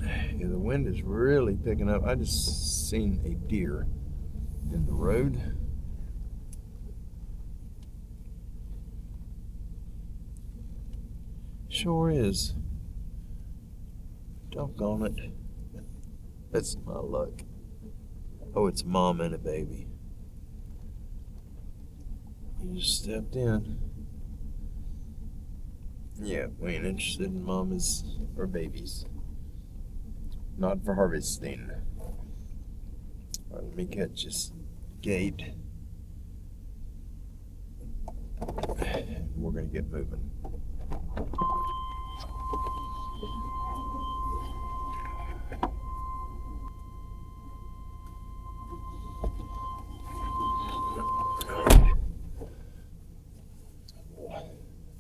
Yeah, the wind is really picking up. I just seen a deer in the road. Sure is. Doggone it. That's my luck. Oh, it's mom and a baby. You just stepped in. Yeah, we ain't interested in mamas or babies. Not for harvesting. All right, let me catch this gate. We're gonna get moving.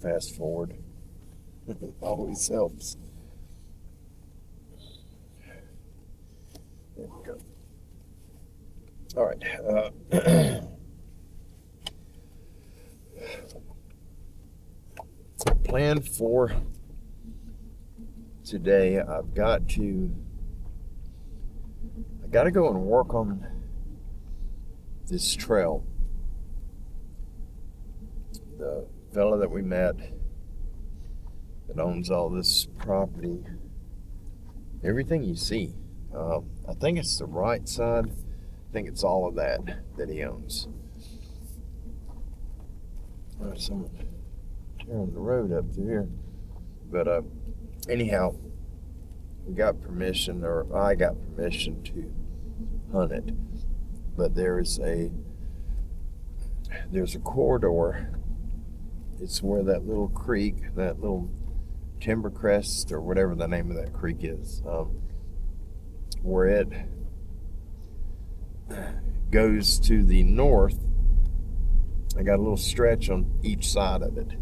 Fast forward. Always helps. There we go. All right. Plan for today. I got to go and work on this trail. The fella that we met that owns all this property, everything you see, I think it's the right side. I think it's all of that he owns. All right, someone tearing the road up through here. But anyhow, we got permission, or I got permission to hunt it. But there's a corridor. It's where that little creek, that little Timber Crest, or whatever the name of that creek is, where it goes to the north. I got a little stretch on each side of it.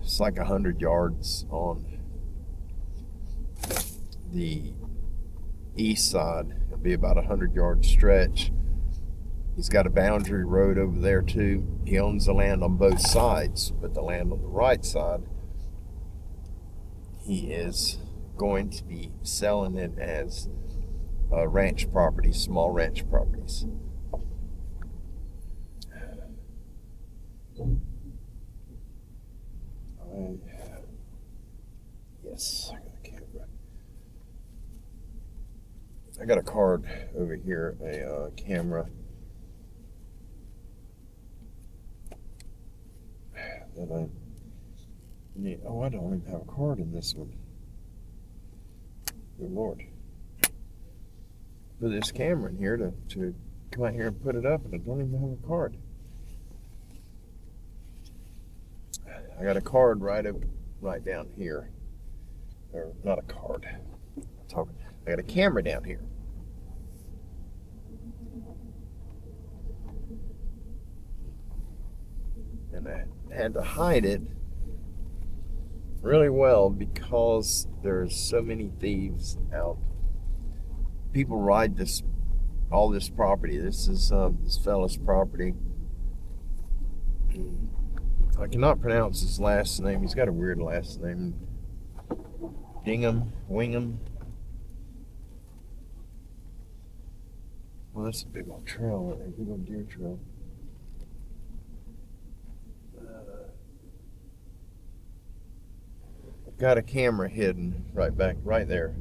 It's like 100 yards on the east side. It'll be about 100-yard stretch. He's got a boundary road over there too. He owns the land on both sides, but the land on the right side, he is going to be selling it as ranch properties, small ranch properties. Yes, I got a camera. I got a card over here, a camera that I need. Oh, I don't even have a card in this one. Good Lord. Put this camera in here to come out here and put it up, and I don't even have a card. I got a card right down here. Or not a card. I got a camera down here. And I had to hide it really well because there's so many thieves out. People ride all this property. This is this fella's property. I cannot pronounce his last name. He's got a weird last name. Wingham. Well, that's a big old trail, a big old deer trail. I've got a camera hidden right there.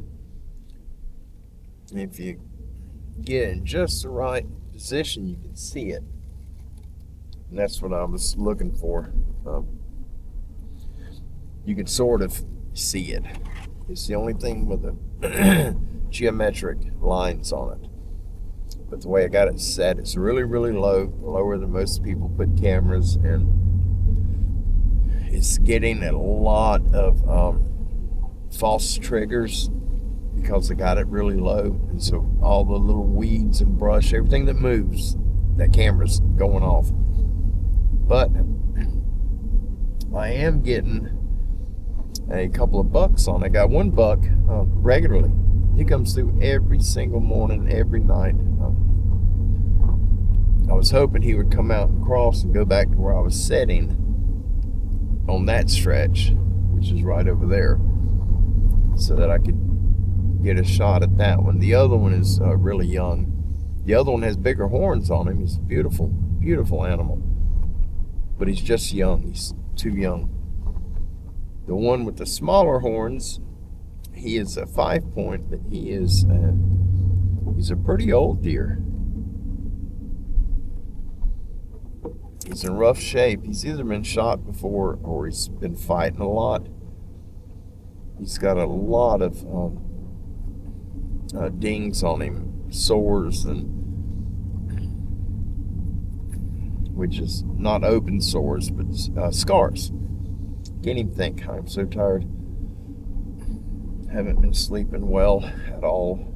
And if you get in just the right position, you can see it. And that's what I was looking for. You can sort of see it. It's the only thing with the geometric lines on it. But the way I got it set, it's really, really low, lower than most people put cameras, and it's getting a lot of false triggers because I got it really low. And so all the little weeds and brush, everything that moves, that camera's going off. But I am getting a couple of bucks on it. I got one buck regularly. He comes through every single morning, every night. I was hoping he would come out and cross and go back to where I was setting on that stretch, which is right over there, so that I could get a shot at that one. The other one is really young. The other one has bigger horns on him. He's a beautiful, beautiful animal. But he's just young. He's too young. The one with the smaller horns, he is a 5-point, but he's a pretty old deer. He's in rough shape. He's either been shot before or he's been fighting a lot. He's got a lot of dings on him, sores, and which is not open sores, but scars. Can't even think. I'm so tired. Haven't been sleeping well at all.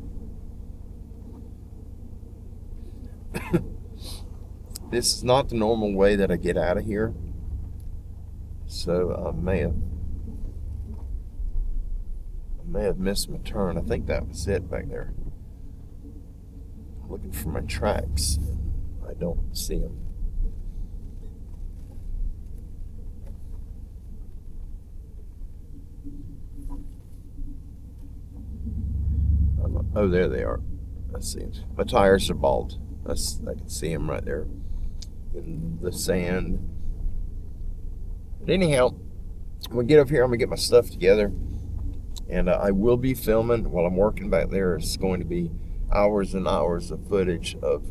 This is not the normal way that I get out of here. So I may have missed my turn. I think that was it back there. I'm looking for my tracks. I don't see them. Oh, there they are. I see them. My tires are bald. I can see them right there in the sand. But anyhow, I'm going to get up here. I'm going to get my stuff together. And I will be filming while I'm working back there. It's going to be hours and hours of footage of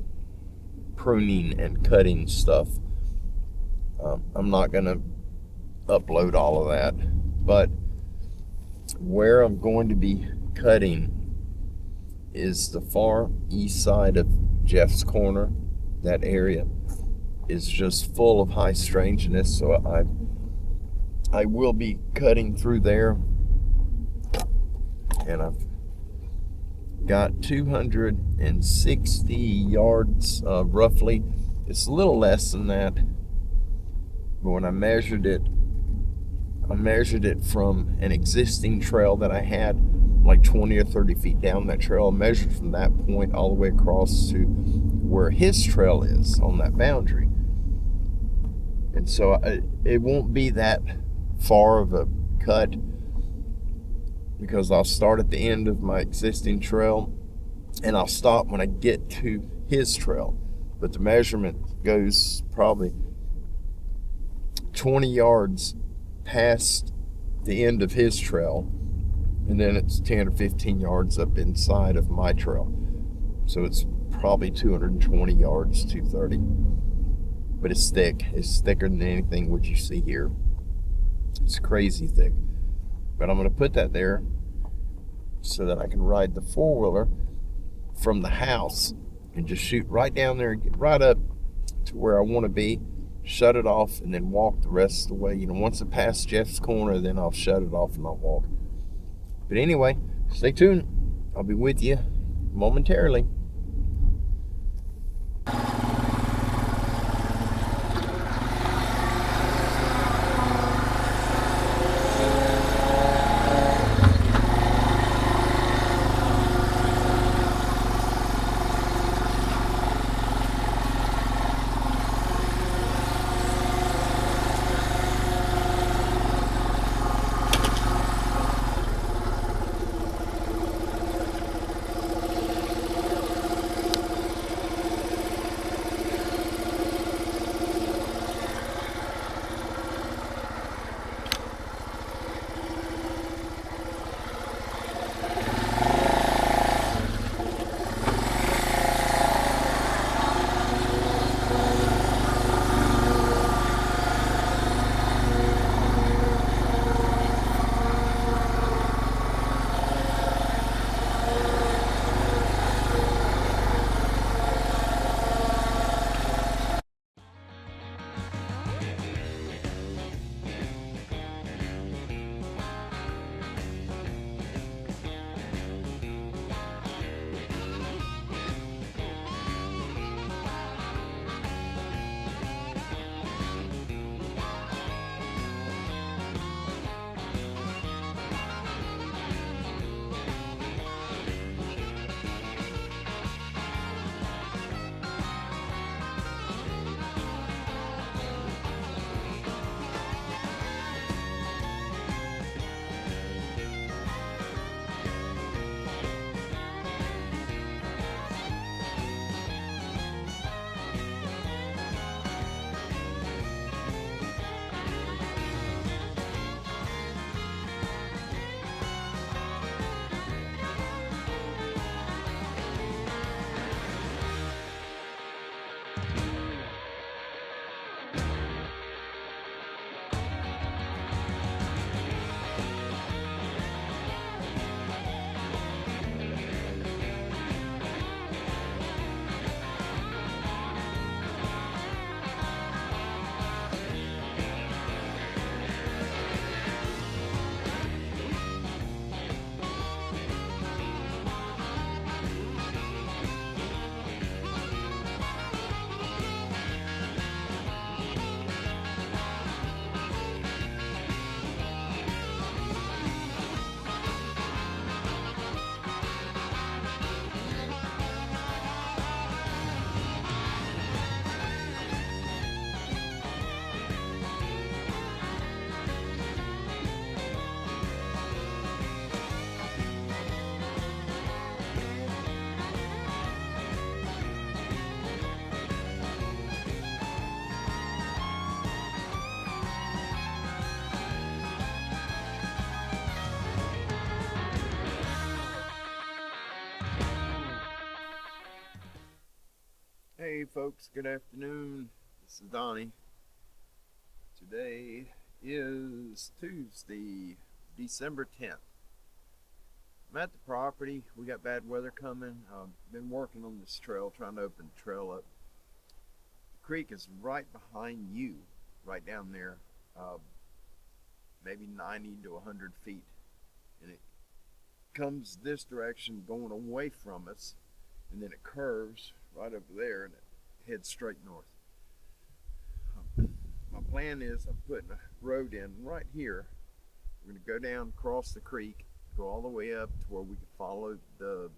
pruning and cutting stuff. I'm not going to upload all of that. But where I'm going to be cutting is the far east side of Jeff's Corner. That area is just full of high strangeness, so I will be cutting through there, and I've got 260 yards roughly. It's a little less than that, but when I measured it from an existing trail that I had like 20 or 30 feet down that trail. I measured from that point all the way across to where his trail is on that boundary. And so it won't be that far of a cut, because I'll start at the end of my existing trail and I'll stop when I get to his trail. But the measurement goes probably 20 yards past the end of his trail, and then it's 10 or 15 yards up inside of my trail. So it's probably 220 yards, 230. But it's thick. It's thicker than anything what you see here. It's crazy thick. But I'm going to put that there so that I can ride the four-wheeler from the house and just shoot right down there and get right up to where I want to be, shut it off, and then walk the rest of the way. You know, once I pass Jeff's Corner, then I'll shut it off and I'll walk. But anyway, stay tuned. I'll be with you momentarily. Hey folks, good afternoon. This is Donnie. Today is Tuesday, December 10th. I'm at the property. We got bad weather coming. Been working on this trail, trying to open the trail up. The creek is right behind you, right down there, maybe 90 to 100 feet. And it comes this direction going away from us, and then it curves right over there and it heads straight north. My plan is I'm putting a road in right here. We're going to go down, cross the creek, go all the way up to where we can follow the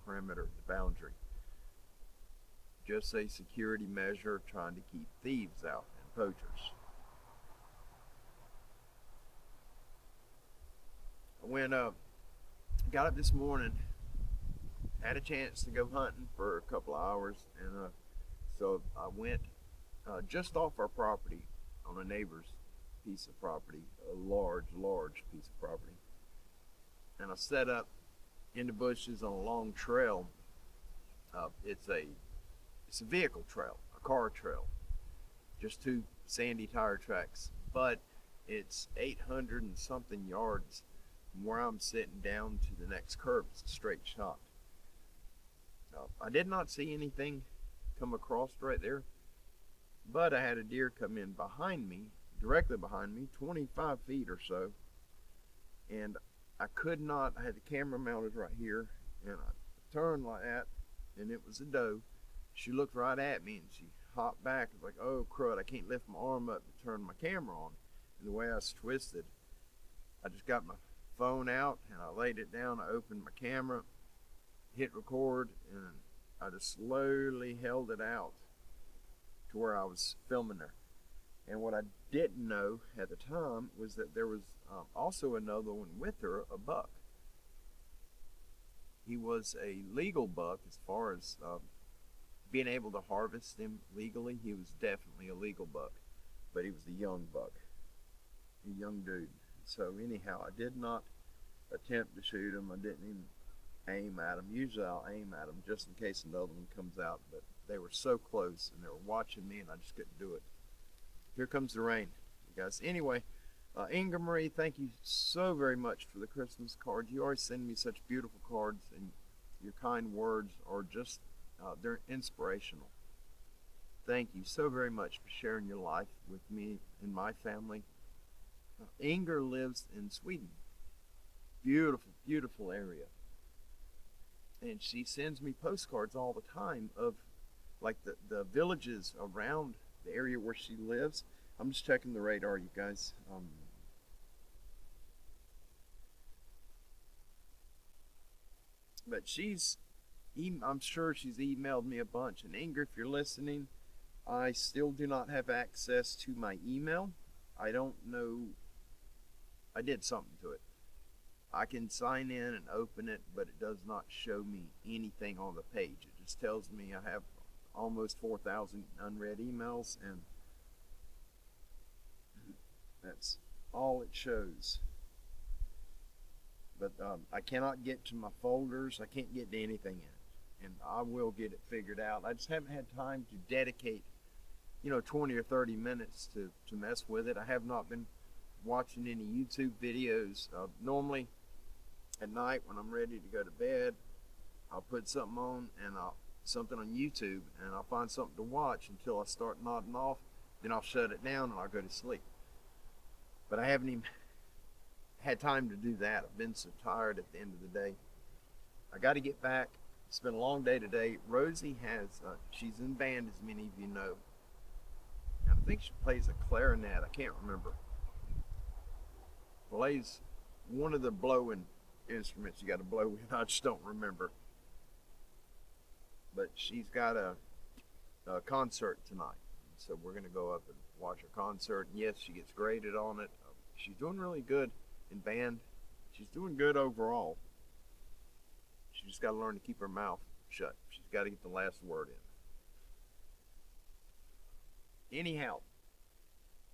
perimeter, the boundary. Just a security measure, trying to keep thieves out and poachers. Got up this morning, had a chance to go hunting for a couple of hours, and so I went just off our property on a neighbor's piece of property, a large piece of property, and I set up in the bushes on a long trail. It's a vehicle trail, a car trail, just two sandy tire tracks, but it's 800 and something yards from where I'm sitting down to the next curb. It's a straight shot. I did not see anything come across right there, but I had a deer come in behind me, directly behind me, 25 feet or so, and I had the camera mounted right here, and I turned like that, and it was a doe. She looked right at me and she hopped back. I was like, oh crud, I can't lift my arm up to turn my camera on. And the way I was twisted, I just got my phone out and I laid it down. I opened my camera, hit record, and I just slowly held it out to where I was filming her. And what I didn't know at the time was that there was also another one with her, a buck. He was a legal buck as far as being able to harvest him legally. He was definitely a legal buck, but he was a young buck, a young dude. So anyhow, I did not attempt to shoot him. I didn't even aim at him. Usually I'll aim at him just in case another one comes out, but they were so close and they were watching me and I just couldn't do it. Here comes the rain, you guys. Anyway, Inga Marie, thank you so very much for the Christmas cards. You always send me such beautiful cards, and your kind words are just, they're inspirational. Thank you so very much for sharing your life with me and my family. Inger lives in Sweden. Beautiful, beautiful area. And she sends me postcards all the time of like the villages around the area where she lives. I'm just checking the radar, you guys. But I'm sure she's emailed me a bunch. And Inger, if you're listening, I still do not have access to my email. I don't know. I did something to it. I can sign in and open it, but it does not show me anything on the page. It just tells me I have almost 4,000 unread emails, and that's all it shows. But I cannot get to my folders. I can't get to anything in it, and I will get it figured out. I just haven't had time to dedicate 20 or 30 minutes to mess with it. I have not been watching any YouTube videos. Normally at night when I'm ready to go to bed, I'll put something on and something on YouTube, and I'll find something to watch until I start nodding off. Then I'll shut it down and I'll go to sleep. But I haven't even had time to do that. I've been so tired at the end of the day. I got to get back. It's been a long day today. Rosie she's in band, as many of you know. I think she plays a clarinet. I can't remember. Plays one of the blowing instruments you got to blow with. I just don't remember. But she's got a concert tonight. So we're going to go up and watch her concert. And yes, she gets graded on it. She's doing really good in band. She's doing good overall. She just got to learn to keep her mouth shut. She's got to get the last word in. Anyhow,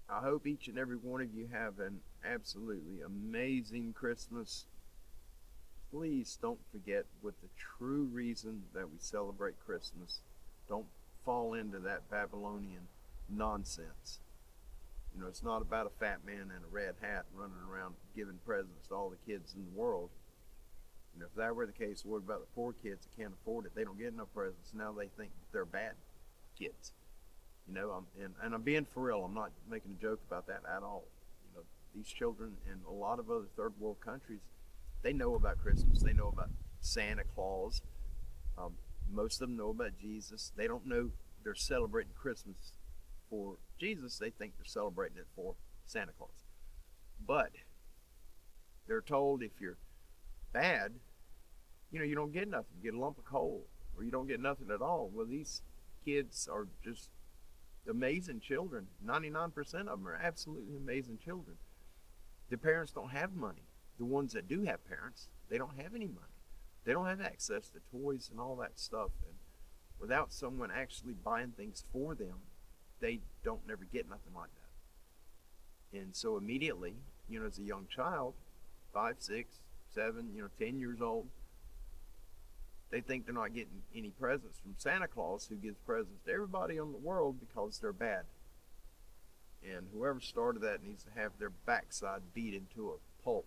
I hope each and every one of you have an absolutely amazing Christmas. Please don't forget what the true reason that we celebrate Christmas. Don't fall into that Babylonian nonsense. You know, it's not about a fat man in a red hat running around giving presents to all the kids in the world. You know, if that were the case, what about the poor kids that can't afford it? They don't get enough presents. Now they think they're bad kids. You know, and I'm being for real. I'm not making a joke about that at all. You know, these children in a lot of other third world countries, they know about Christmas. They know about Santa Claus. Most of them know about Jesus. They don't know they're celebrating Christmas for Jesus. They think they're celebrating it for Santa Claus. But they're told if you're bad, you know, you don't get nothing. You get a lump of coal, or you don't get nothing at all. Well, these kids are just amazing children. 99% of them are absolutely amazing children. The parents don't have money. The ones that do have parents, they don't have any money. They don't have access to toys and all that stuff. And without someone actually buying things for them, they don't never get nothing like that. And so immediately, you know, as a young child, 5, 6, 7, you know, 10 years old, they think they're not getting any presents from Santa Claus, who gives presents to everybody in the world because they're bad. And whoever started that needs to have their backside beat into a pulp.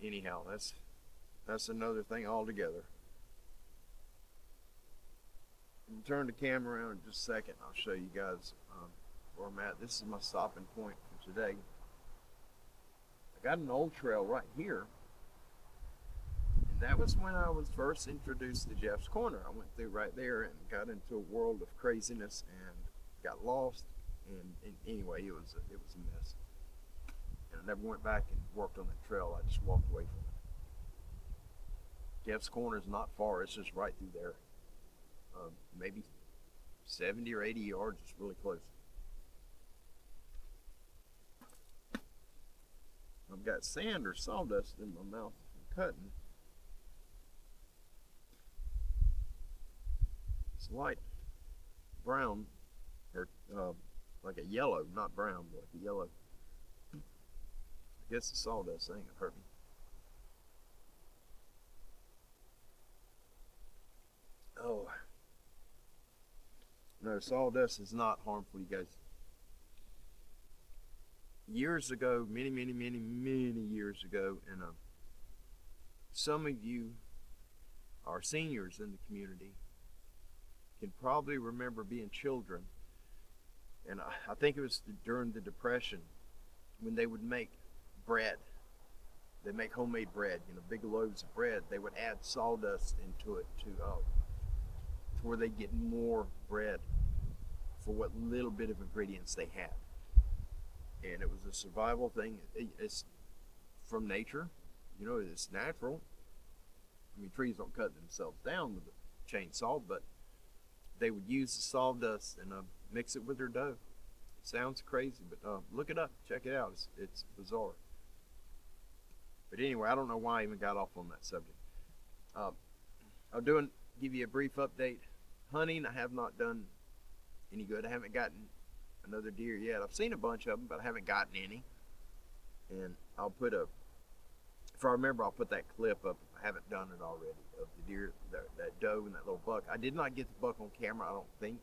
Anyhow, that's another thing altogether. I'll turn the camera around in just a second. I'll show you guys where I'm at. This is my stopping point for today. I got an old trail right here. And that was when I was first introduced to Jeff's Corner. I went through right there and got into a world of craziness and got lost. And anyway, it was a mess. And I never went back and worked on that trail. I just walked away from it. Jeff's Corner is not far. It's just right through there. Maybe 70 or 80 yards. It's really close. I've got sand or sawdust in my mouth from cutting. It's light brown, or like a yellow, not brown, but like a yellow. I guess the sawdust thing would hurt me. Oh, no, sawdust is not harmful, you guys. Years ago, many years ago, and some of you are seniors in the community can probably remember being children, and I think it was during the Depression when they would make bread. They make homemade bread, you know, big loaves of bread. They would add sawdust into it to where they get more bread for what little bit of ingredients they had. And it was a survival thing. It's from nature, you know, it's natural. I mean, trees don't cut themselves down with a chainsaw, but they would use the sawdust and mix it with their dough. It sounds crazy, but look it up, check it out. It's bizarre. But anyway, I don't know why I even got off on that subject. I'll give you a brief update. Hunting, I have not done any good. I haven't gotten another deer yet. I've seen a bunch of them, but I haven't gotten any. And I'll put if I remember, I'll put that clip up, if I haven't done it already, of the deer, that doe and that little buck. I did not get the buck on camera, I don't think.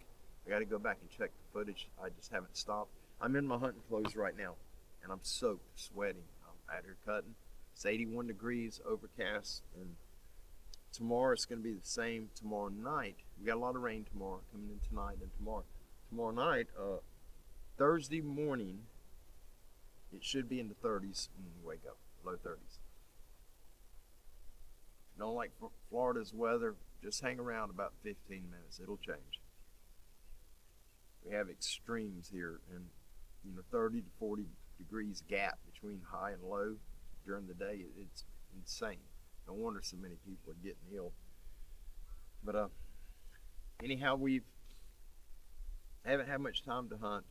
I got to go back and check the footage. I just haven't stopped. I'm in my hunting clothes right now, and I'm soaked, sweating. I'm out here cutting. It's 81 degrees, overcast, and tomorrow it's going to be the same. Tomorrow night, we got a lot of rain tomorrow, coming in tonight and tomorrow. Tomorrow night, Thursday morning, it should be in the 30s when you wake up, low 30s. If you don't like Florida's weather, just hang around about 15 minutes. It'll change. We have extremes here, and 30 to 40 degrees gap between high and low during the day. It's insane. No wonder so many people are getting ill. But anyhow, we haven't had much time to hunt.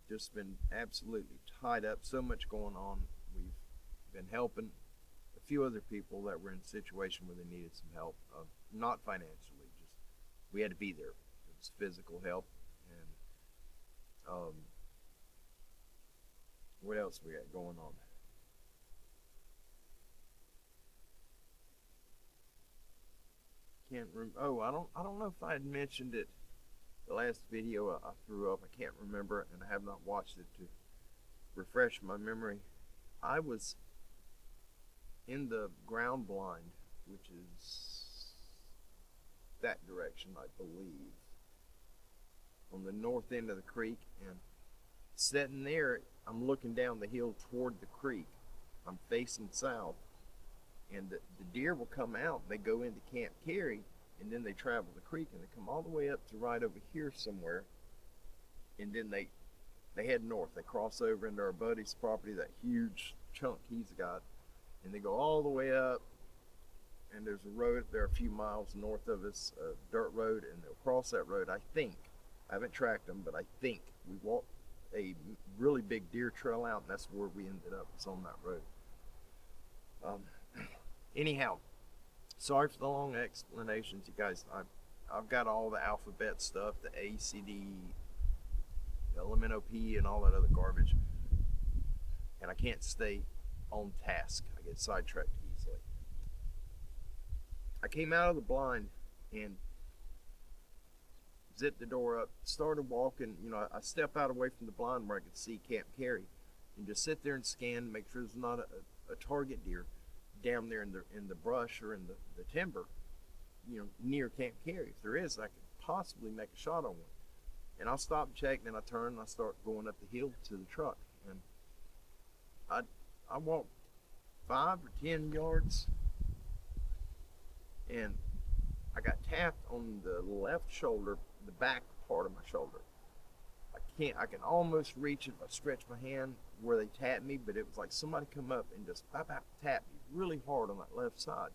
Just been absolutely tied up. So much going on. We've been helping a few other people that were in a situation where they needed some help. Not financially, just we had to be there. It was physical help. And what else we got going on? can't remember. Oh, I don't know if I had mentioned it the last video I threw up. I can't remember, and I have not watched it to refresh my memory. I was in the ground blind, which is that direction, I believe, on the north end of the creek, and sitting there, I'm looking down the hill toward the creek. I'm facing south, and the deer will come out. They go into Camp Carey, and then they travel the creek, and they come all the way up to right over here somewhere, and then they head north. They cross over into our buddy's property, that huge chunk he's got, and they go all the way up, and there's a road there a few miles north of us, a dirt road, and they'll cross that road. I think, I haven't tracked them, but I think we walked a really big deer trail out, and that's where we ended up. It's on that road. Anyhow, sorry for the long explanations, you guys. I've got all the alphabet stuff, the A, C, D, LMNOP, and all that other garbage, and I can't stay on task. I get sidetracked easily. I came out of the blind and zipped the door up, started walking. You know, I step out away from the blind where I could see Camp Carey, and just sit there and scan, make sure there's not a target deer down there in the brush or in the timber, you know, near Camp Carey. If there is, I could possibly make a shot on one. And I'll stop and check, then I turn and I start going up the hill to the truck. And I walked 5 or 10 yards, and I got tapped on the left shoulder, the back part of my shoulder. I can almost reach it if I stretch my hand where they tapped me, but it was like somebody come up and just tapped me really hard on that left side.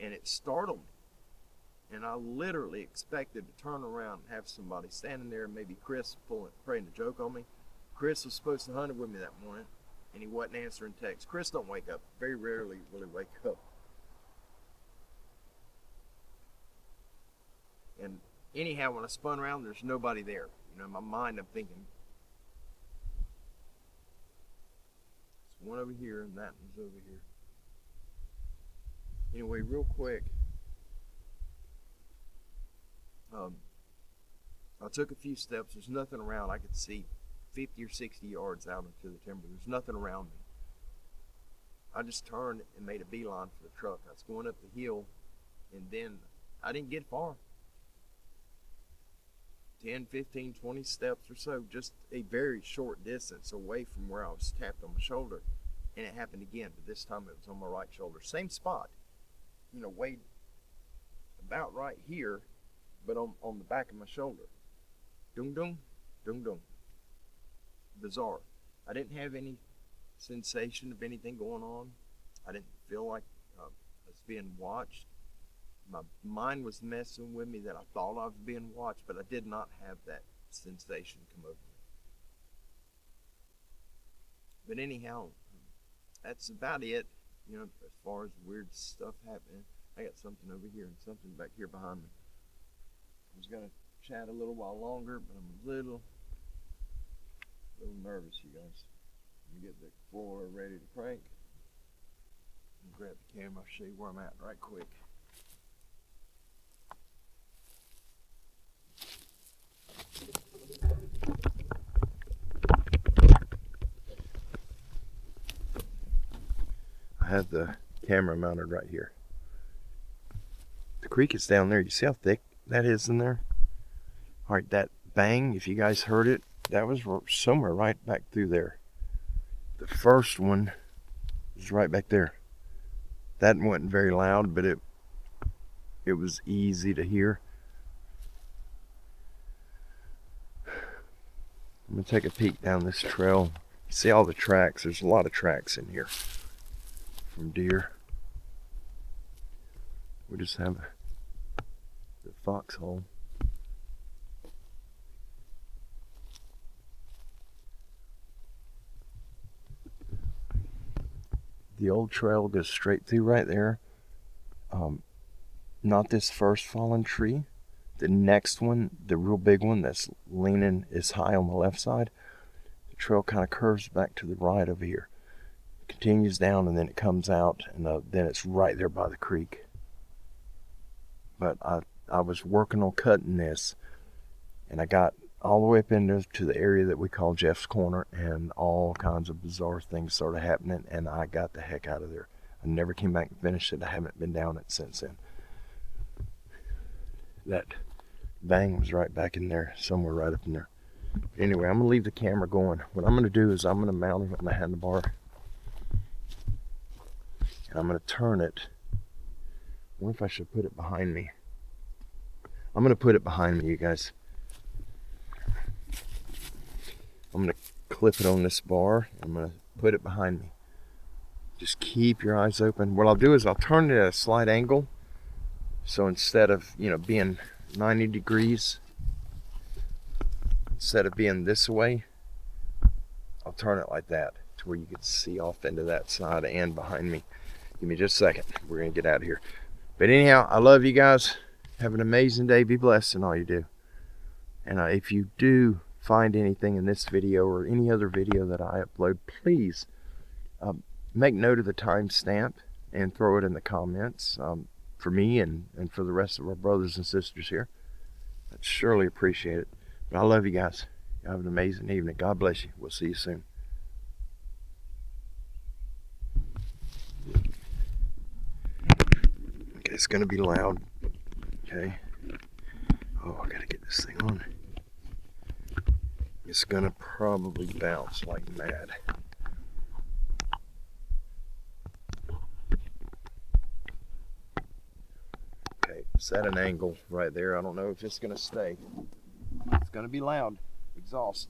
And it startled me. And I literally expected to turn around and have somebody standing there, maybe Chris praying a joke on me. Chris was supposed to hunt with me that morning, and he wasn't answering texts. Chris don't wake up. Very rarely will he wake up. And anyhow, when I spun around, there's nobody there. You know, in my mind, I'm thinking, there's one over here and that one's over here. Anyway, real quick, I took a few steps. There's nothing around. I could see 50 or 60 yards out into the timber. There's nothing around me. I just turned and made a beeline for the truck. I was going up the hill, and then I didn't get far. 10, 15, 20 steps or so, just a very short distance away from where I was tapped on my shoulder. And it happened again, but this time it was on my right shoulder. Same spot, you know, way about right here, but on the back of my shoulder. Dung dung, dung dung. Bizarre. I didn't have any sensation of anything going on. I didn't feel like I was being watched. My mind was messing with me that I thought I was being watched, but I did not have that sensation come over me. But anyhow, that's about it, you know, as far as weird stuff happening. I got something over here and something back here behind me. I was going to chat a little while longer, but I'm a little nervous, you guys. Let me get the floor ready to crank. Grab the camera, show you where I'm at right quick. I have the camera mounted right here. The creek is down there. You see how thick that is in there? All right, that bang, if you guys heard it, that was somewhere right back through there. The first one was right back there. That wasn't very loud, but it was easy to hear. I'm gonna take a peek down this trail. You see all the tracks. There's a lot of tracks in here from deer. We just have the foxhole. The old trail goes straight through right there. Not this first fallen tree. The next one, the real big one that's leaning is high on the left side. The trail kind of curves back to the right over here. It continues down and then it comes out, and then it's right there by the creek. but I was working on cutting this, and I got all the way up into the area that we call Jeff's Corner, and all kinds of bizarre things started happening, and I got the heck out of there. I never came back and finished it. I haven't been down it since then. That bang was right back in there, somewhere right up in there. But anyway, I'm gonna leave the camera going. What I'm gonna do is I'm gonna mount it on the handlebar, and I'm gonna turn it. I wonder if I should put it behind me. I'm gonna put it behind me, you guys. I'm gonna clip it on this bar. I'm gonna put it behind me. Just keep your eyes open. What I'll do is I'll turn it at a slight angle. So instead of, being 90 degrees, instead of being this way, I'll turn it like that to where you can see off into that side and behind me. Give me just a second. We're gonna get out of here. But anyhow, I love you guys. Have an amazing day. Be blessed in all you do. And if you do find anything in this video or any other video that I upload, please make note of the timestamp and throw it in the comments for me and for the rest of our brothers and sisters here. I'd surely appreciate it. But I love you guys. Have an amazing evening. God bless you. We'll see you soon. Okay, it's going to be loud. Okay. Oh, I got to get this thing on. It's going to probably bounce like mad. Okay, it's at an angle right there. I don't know if it's going to stay. It's going to be loud. Exhaust.